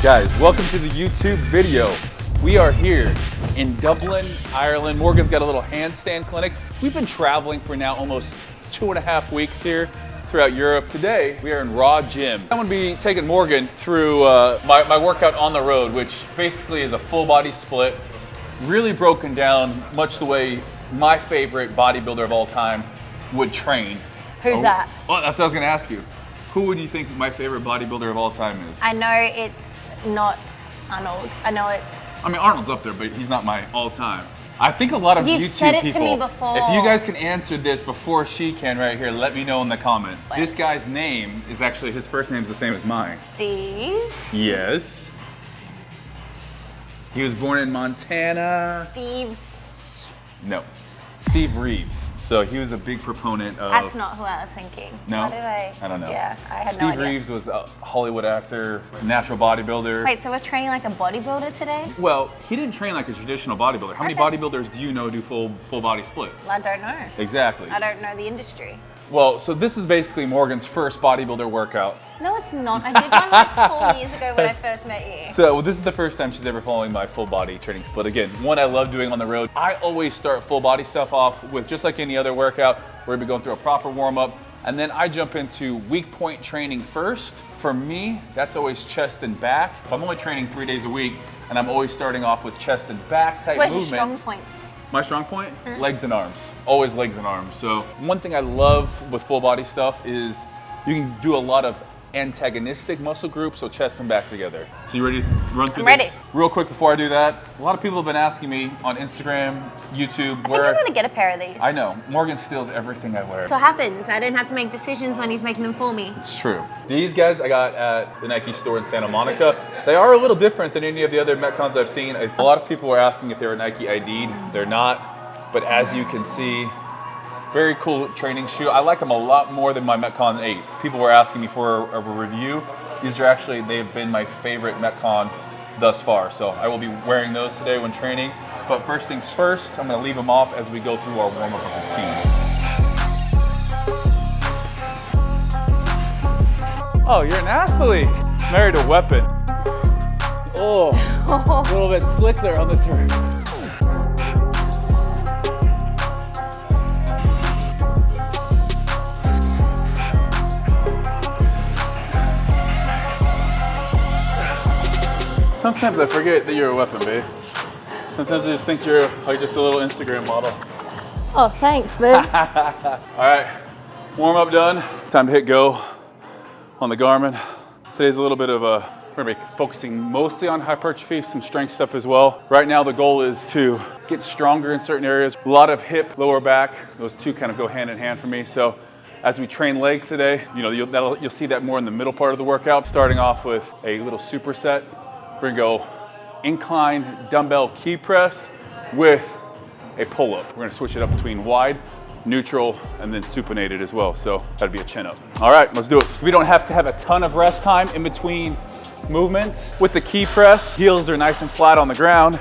Guys, welcome to the YouTube video. We are here in Dublin, Ireland. Morgan's got a little handstand clinic. We've been traveling for now almost 2.5 weeks here throughout Europe. Today, we are in Raw Gym. I'm gonna be taking Morgan through my workout on the road, which basically is a full body split, really broken down much the way my favorite bodybuilder of all time would train. Who's that? Oh, that's what I was gonna ask you. Who would you think my favorite bodybuilder of all time is? I know it's not Arnold. I know it's... I mean, Arnold's up there, but he's not my all-time. I think a lot of You've YouTube said it people, to me before. if you guys can answer this before she can right here, let me know in the comments. This guy's name is actually, his first name's the same as mine. Steve. Yes. He was born in Montana. No, Steve Reeves. So he was a big proponent of... That's not who I was thinking. No? How did I don't know. Yeah, I had Steve no idea. Reeves was a Hollywood actor, natural bodybuilder. Wait, so we're training like a bodybuilder today? Well, he didn't train like a traditional bodybuilder. How many bodybuilders do you know do full body splits? I don't know. Exactly. I don't know the industry. Well, so this is basically Morgan's first bodybuilder workout. No, it's not. I did one like 4 years ago when I first met you. So this is the first time she's ever following my full body training split. Again, one I love doing on the road. I always start full body stuff off with just like any other workout. We're gonna be going through a proper warm up, and then I jump into weak point training first. For me, that's always chest and back. If I'm only training 3 days a week, and I'm always starting off with chest and back type Where's movements. your strong point? My strong point? Legs and arms. Always legs and arms. So one thing I love with full body stuff is you can do a lot of antagonistic muscle groups, so chest and back together. So you ready to run through I'm ready. this? Real quick before I do that, a lot of people have been asking me on Instagram, YouTube, I think I'm gonna get a pair of these. I know, Morgan steals everything I wear. That's what happens. I don't have to make decisions when he's making them for me. It's true. These guys I got at the Nike store in Santa Monica. They are a little different than any of the other Metcons I've seen. A lot of people were asking if they were Nike ID'd. They're not, but as you can see, very cool training shoe. I like them a lot more than my Metcon 8s. People were asking me for a review. These are actually, they've been my favorite Metcon thus far. So I will be wearing those today when training. But first things first, I'm gonna leave them off as we go through our warm-up routine. Oh, you're an athlete. Married a weapon. Oh, a little bit slick there on the turn. Sometimes I forget that you're a weapon, babe. Sometimes I just think you're like just a little Instagram model. Oh, thanks, babe. All right, warm up done. Time to hit go on the Garmin. Today's a little bit of we're gonna be focusing mostly on hypertrophy, some strength stuff as well. Right now the goal is to get stronger in certain areas. A lot of hip, lower back. Those two kind of go hand in hand for me. So as we train legs today, you know, you'll see that more in the middle part of the workout. Starting off with a little superset. We're gonna go incline dumbbell key press with a pull-up. We're gonna switch it up between wide, neutral, and then supinated as well. So that'd be a chin up. All right, let's do it. We don't have to have a ton of rest time in between movements. With the key press, heels are nice and flat on the ground.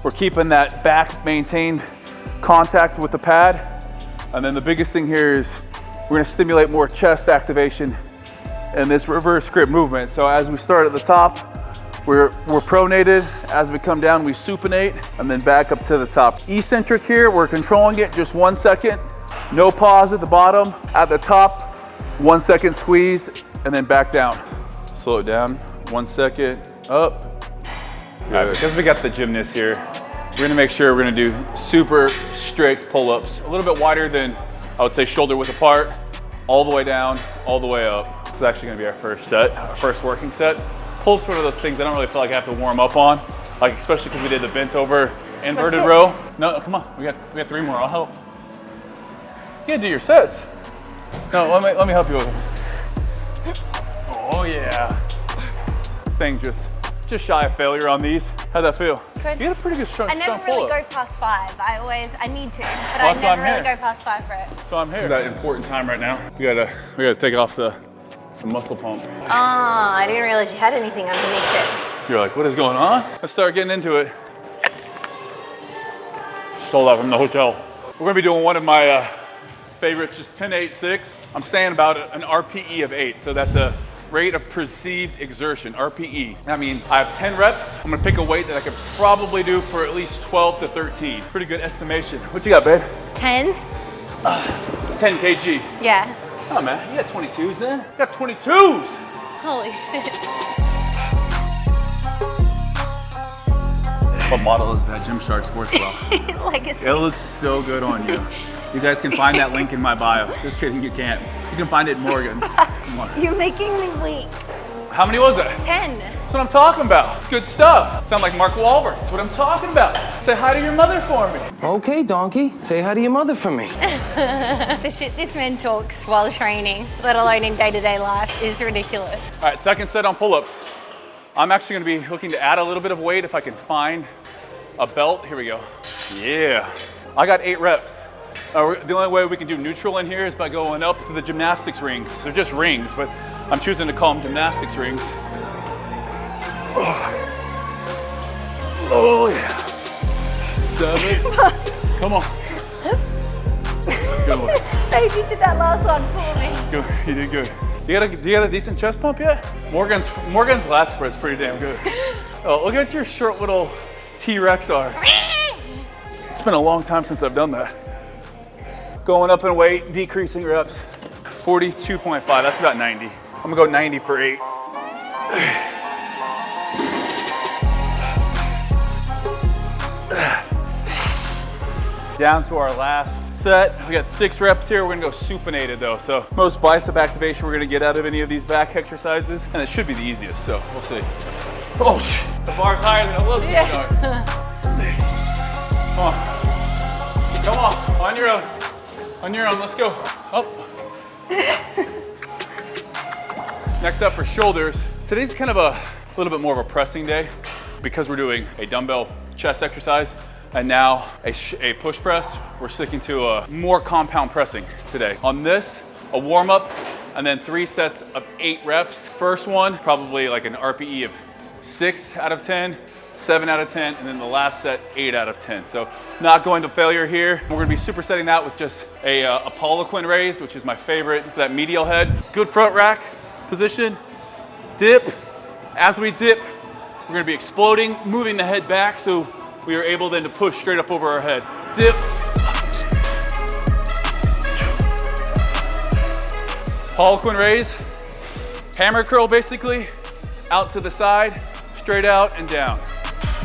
We're keeping that back maintained contact with the pad. And then the biggest thing here is we're gonna stimulate more chest activation in this reverse grip movement. So as we start at the top, we're pronated. As we come down, we supinate and then back up to the top. Eccentric here, we're controlling it just 1 second. No pause at the bottom. At the top, 1 second squeeze and then back down. Slow it down, 1 second, up. Good. Because we got the gymnast here, we're gonna make sure we're gonna do super strict pull-ups. A little bit wider than, I would say, shoulder width apart, all the way down, all the way up. This is actually gonna be our first set, our first working set. Pull's one of those things I don't really feel like I have to warm up on, like especially because we did the bent over inverted row. No, come on, we got 3 more. I'll help. You gotta do your sets. No, let me help you with it. Oh yeah. This thing just shy of failure on these. How'd that feel? Good. You had a pretty good strong I never really pull-up. go past 5. I need to, but Well, I never really go past 5 for it. So I'm here. This is that important time right now. We gotta take off the muscle pump. Oh, I didn't realize you had anything underneath it. You're like, what is going on? Let's start getting into it. Stole that from the hotel. We're gonna be doing one of my favorites, just 10-8-6. I'm saying about an RPE of 8, so that's a rate of perceived exertion, RPE. That means I have 10 reps. I'm gonna pick a weight that I could probably do for at least 12 to 13. Pretty good estimation. What you got, babe? 10s? 10 kg. Yeah. Oh man, you got 22s then? You got 22s! Holy shit. What model is that Gymshark Sports Bra? Legacy. It looks so good on you. You guys can find that link in my bio. Just kidding, you can't. You can find it in Morgan's. Come on. You're making me weak. How many was that? 10. That's what I'm talking about. Good stuff. Sound like Mark Wahlberg. That's what I'm talking about. Say hi to your mother for me. Okay, donkey. Say hi to your mother for me. The shit this man talks while training, let alone in day-to-day life, is ridiculous. All right, second set on pull-ups. I'm actually gonna be looking to add a little bit of weight if I can find a belt. Here we go. Yeah. I got 8 reps. The only way we can do neutral in here is by going up to the gymnastics rings. They're just rings, but I'm choosing to call them gymnastics rings. Oh yeah. 7. Come on. Good one. Babe, you did that last one for me. Good. You did good. Do you got a decent chest pump yet? Morgan's lat spread is pretty damn good. Oh, look at your short little T-Rex arm. It's been a long time since I've done that. Going up in weight, decreasing reps. 42.5, that's about 90. I'm gonna go 90 for 8. Down to our last set. We got 6 reps here. We're gonna go supinated though. So most bicep activation we're gonna get out of any of these back exercises, and it should be the easiest, so we'll see. Oh shit, the bar's higher than it looks. Yeah. Come on, on your own. On your own, let's go. Up. Next up for shoulders. Today's kind of a little bit more of a pressing day because we're doing a dumbbell chest exercise and now a push press. We're sticking to a more compound pressing today. On this, a warm up and then 3 sets of 8 reps. First one, probably like an RPE of 6 out of 10. 7 out of 10, and then the last set, 8 out of 10. So not going to failure here. We're gonna be supersetting that with just a Apollo raise, which is my favorite for that medial head. Good front rack position, dip. As we dip, we're gonna be exploding, moving the head back so we are able then to push straight up over our head. Dip. Apollo raise, hammer curl basically, out to the side, straight out and down.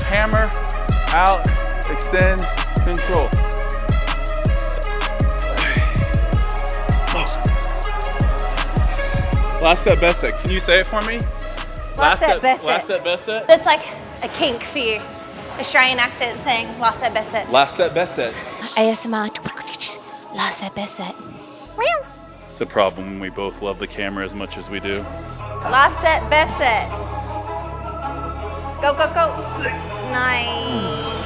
Hammer, out, extend, control. Last set, best set. Can you say it for me? Last set, best set. Last set, best set? That's like a kink for you. Australian accent saying last set, best set. Last set, best set. ASMR. Last set, best set. It's a problem when we both love the camera as much as we do. Last set, best set. Go, go, go. Nice.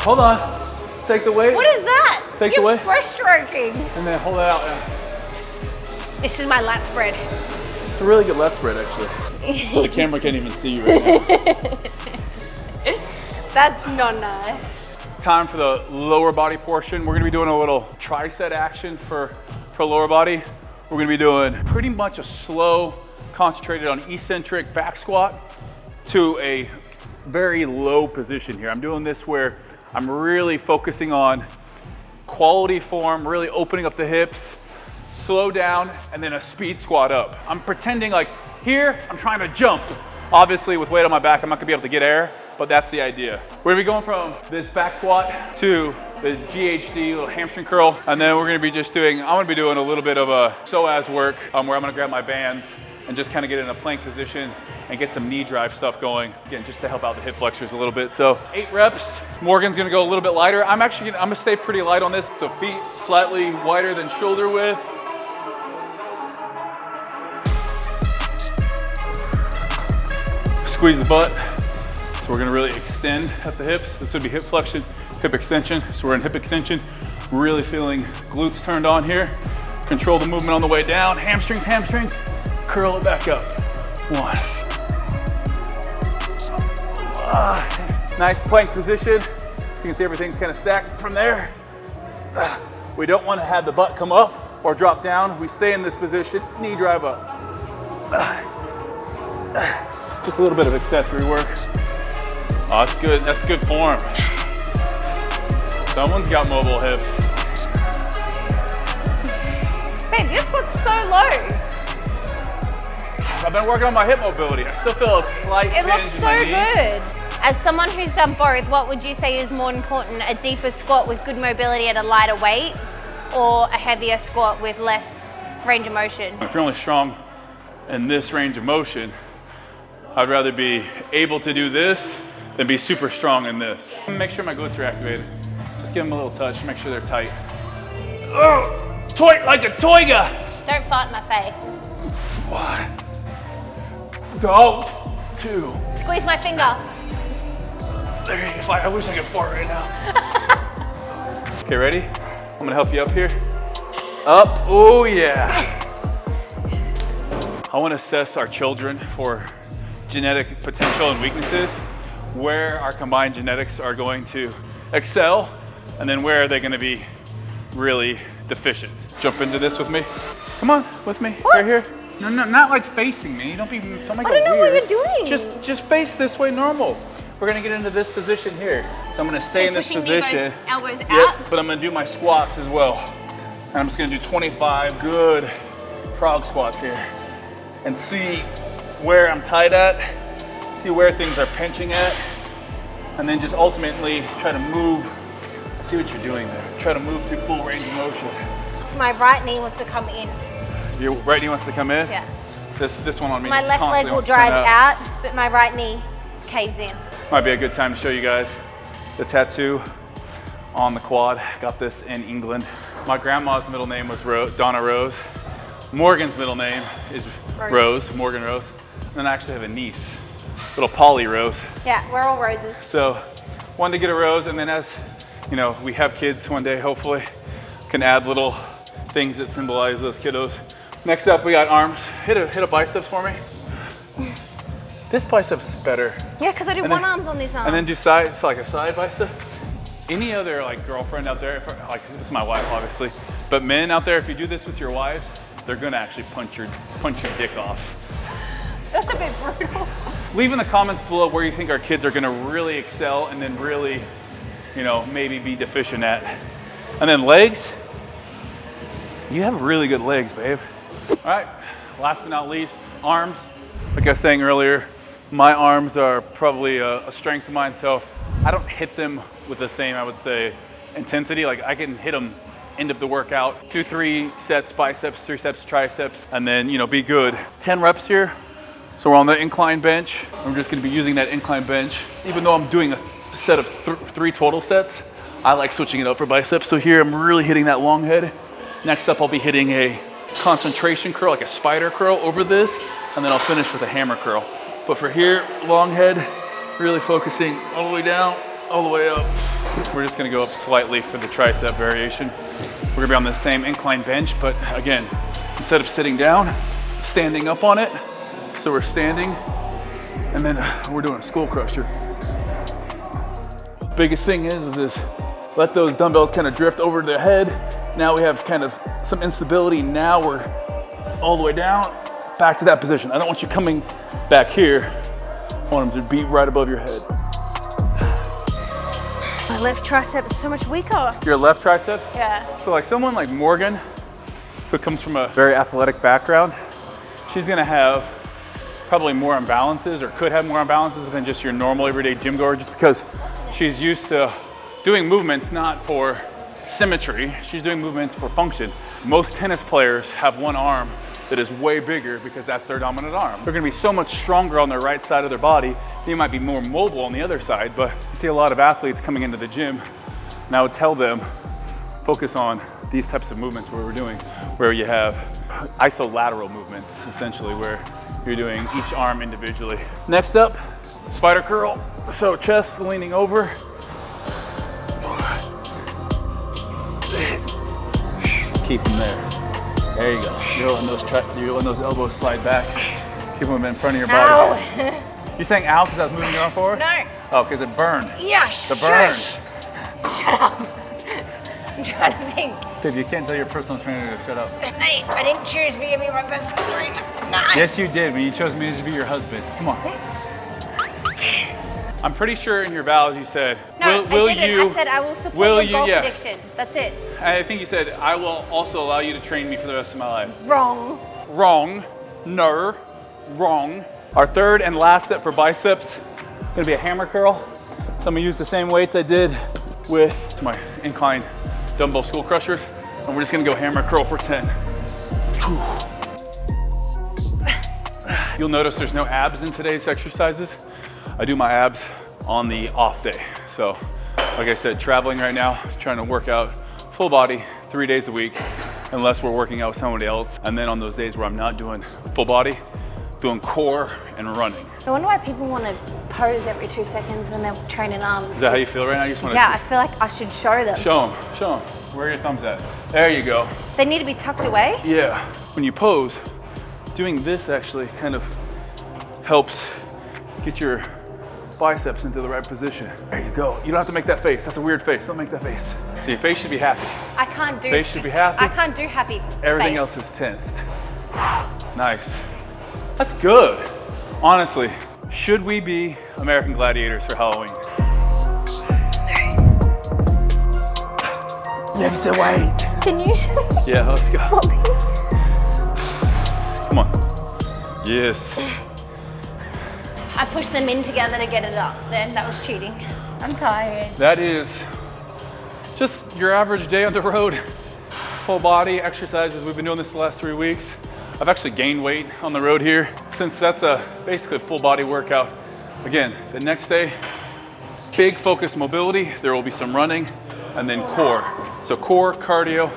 Hold on. Take the weight. What is that? Take the You're weight. breaststroking. And then hold it out. This is my lat spread. It's a really good lat spread, actually. The camera can't even see you right now. That's not nice. Time for the lower body portion. We're gonna be doing a little tricep action for lower body. We're gonna be doing pretty much a slow, concentrated on eccentric back squat to a very low position here. I'm doing this where I'm really focusing on quality form, really opening up the hips, slow down, and then a speed squat up. I'm pretending like here, I'm trying to jump. Obviously with weight on my back, I'm not gonna be able to get air, but that's the idea. We're gonna be going from this back squat to the GHD, little hamstring curl, and then we're gonna be just doing, I'm gonna be doing a little bit of a psoas work where I'm gonna grab my bands and just kind of get in a plank position and get some knee drive stuff going, again, just to help out the hip flexors a little bit. So 8 reps, Morgan's gonna go a little bit lighter. I'm gonna stay pretty light on this, so feet slightly wider than shoulder width. Squeeze the butt. So we're gonna really extend at the hips. This would be hip flexion, hip extension. So we're in hip extension, really feeling glutes turned on here. Control the movement on the way down. Hamstrings, hamstrings. Curl it back up. 1. Nice plank position. So you can see everything's kind of stacked from there. We don't want to have the butt come up or drop down. We stay in this position, knee drive up. Just a little bit of accessory work. Oh, that's good. That's good form. Someone's got mobile hips. Babe, your squat's so low. I've been working on my hip mobility. I still feel a slight It binge looks in so my knee. good. As someone who's done both, what would you say is more important? A deeper squat with good mobility at a lighter weight, or a heavier squat with less range of motion? If you're only strong in this range of motion, I'd rather be able to do this than be super strong in this. Make sure my glutes are activated. Just give them a little touch, make sure they're tight. Oh, toy like a toiga. Don't fart in my face. 1, go, 2. Squeeze my finger. There you go. I wish I could fart right now. Okay, ready? I'm gonna help you up here. Up, oh yeah. I wanna assess our children for genetic potential and weaknesses, where our combined genetics are going to excel, and then where are they gonna be really deficient. Jump into this with me. Come on, with me, What? right here. No, not like facing me. Don't make it I don't know weird. what you're doing. Just face this way normal. We're gonna get into this position here. So I'm gonna stay in this pushing position. elbows Yep, out. but I'm gonna do my squats as well. And I'm just gonna do 25 good frog squats here. And see where I'm tight at, see where things are pinching at, and then just ultimately try to move. I see what you're doing there. Try to move through full range of motion. So my right knee wants to come in. Your right knee wants to come in? Yeah. This one on me. My left leg constantly will wants to come drive out, but my right knee caves in. Might be a good time to show you guys the tattoo on the quad. Got this in England. My grandma's middle name was Donna Rose. Morgan's middle name is Rose, Morgan Rose. And then I actually have a niece, little Polly Rose. Yeah, we're all roses. So wanted to get a rose, and then as you know, we have kids one day, hopefully, can add little things that symbolize those kiddos. Next up, we got arms. Hit a biceps for me. This bicep's better. Yeah, because I do And one then- arms on this arm. And then do side, it's like a side bicep. Any other like girlfriend out there, like this is my wife obviously, but men out there, if you do this with your wives, they're gonna actually punch your dick off. That's a bit brutal. Leave in the comments below where you think our kids are gonna really excel and then really, you know, maybe be deficient at. And then legs, you have really good legs, babe. All right, last but not least, arms. Like I was saying earlier, my arms are probably a strength of mine, so I don't hit them with the same, I would say, intensity. Like I can hit them end of the workout, 2-3 sets biceps, 3 sets triceps, and then, you know, be good. 10 reps here. So we're on the incline bench. I'm just gonna be using that incline bench. Even though I'm doing a set of 3 total sets, I like switching it up for biceps. So here I'm really hitting that long head. Next up, I'll be hitting a concentration curl, like a spider curl over this, and then I'll finish with a hammer curl. But for here, long head, really focusing all the way down, all the way up. We're just gonna go up slightly for the tricep variation. We're gonna be on the same incline bench, but again, instead of sitting down, standing up on it. So we're standing, and then we're doing a skull crusher. Biggest thing is let those dumbbells kind of drift over the head. Now we have kind of some instability. Now we're all the way down, back to that position. I don't want you coming back here. I want them to be right above your head. My left tricep is so much weaker. Your left tricep? Yeah. So like someone like Morgan, who comes from a very athletic background, she's gonna have probably more imbalances, or could have more imbalances than just your normal everyday gym goer, just because she's used to doing movements not for symmetry, she's doing movements for function. Most tennis players have one arm that is way bigger because that's their dominant arm. They're gonna be so much stronger on the right side of their body. They might be more mobile on the other side, but you see a lot of athletes coming into the gym, and I would tell them, focus on these types of movements where we're doing, where you have isolateral movements, essentially, where you're doing each arm individually. Next up, spider curl. So chest leaning over. Keep them there. There you go. You're letting those elbows slide back. Keep them in front of your body. Ow. You saying ow because I was moving your arm forward? No. Oh, because it burned. Yes. The burn. Shush. Shut up. I'm trying to think. Babe, you can't tell your personal trainer to shut up. Hey, I didn't choose me to be my best friend. No. Yes, you did when you chose me to be your husband. Come on. I'm pretty sure in your vows you said, No, will I didn't. you, I said I will support will your you, golf yeah. addiction. That's it. I think you said, I will also allow you to train me for the rest of my life. Wrong. Wrong. No. Wrong. Our third and last set for biceps, gonna be a hammer curl. So I'm gonna use the same weights I did with my incline dumbbell skull crushers. And we're just gonna go hammer curl for 10. You'll notice there's no abs in today's exercises. I do my abs on the off day. So, like I said, traveling right now, trying to work out full body 3 days a week, unless we're working out with somebody else. And then on those days where I'm not doing full body, doing core and running. I wonder why people want to pose every 2 seconds when they're training arms. Is that how you feel right now? You just want Yeah, I feel like I should show them. Show them, show them. Where are your thumbs at? There you go. They need to be tucked away. Yeah. When you pose, doing this actually kind of helps get your biceps into the right position. There you go. You don't have to make that face. That's a weird face. Don't make that face. See, your face should be happy. I can't do. Face should be happy. I can't do happy. Everything face. else is tensed. Nice. That's good. Honestly, should we be American Gladiators for Halloween? Lift the weight. Can you? Yeah, let's go. Come on. Yes. I pushed them in together to get it up. Then that was cheating. I'm tired. That is just your average day on the road. Full body exercises. We've been doing this the last 3 weeks. I've actually gained weight on the road here since that's basically a full body workout. Again, the next day, big focus mobility. There will be some running and then core. So core, cardio,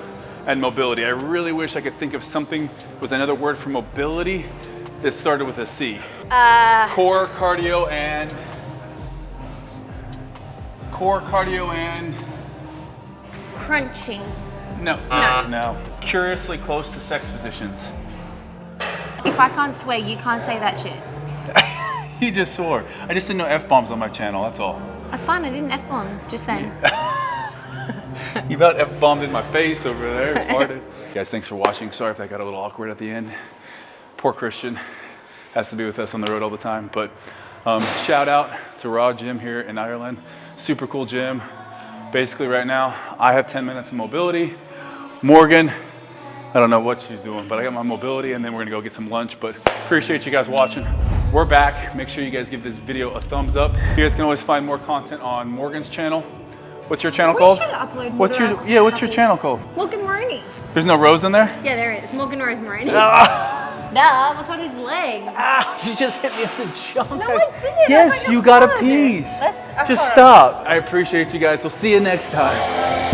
and mobility. I really wish I could think of something with another word for mobility that started with a C. Core, cardio, and Crunching. No. Curiously close to sex positions. If I can't swear, you can't say that shit. He just swore. I just didn't know F-bombs on my channel, that's all. That's fine, I didn't F-bomb, just saying. You about F-bombed in my face over there, farted. Guys, thanks for watching. Sorry if that got a little awkward at the end. Poor Christian has to be with us on the road all the time. But shout out to Raw Gym here in Ireland. Super cool gym. Basically right now, I have 10 minutes of mobility. Morgan, I don't know what she's doing, but I got my mobility and then we're gonna go get some lunch. But appreciate you guys watching. We're back. Make sure you guys give this video a thumbs up. You guys can always find more content on Morgan's channel. What's your channel called? We should upload more. What's your channel called? Morgan Maroney. There's no rose in there? Yeah, there is. Morgan Rose Maroney. Duh, what's on his leg? You just hit me in the junk. No, I didn't. Yes, you got a piece. Just stop. I appreciate you guys. We'll see you next time.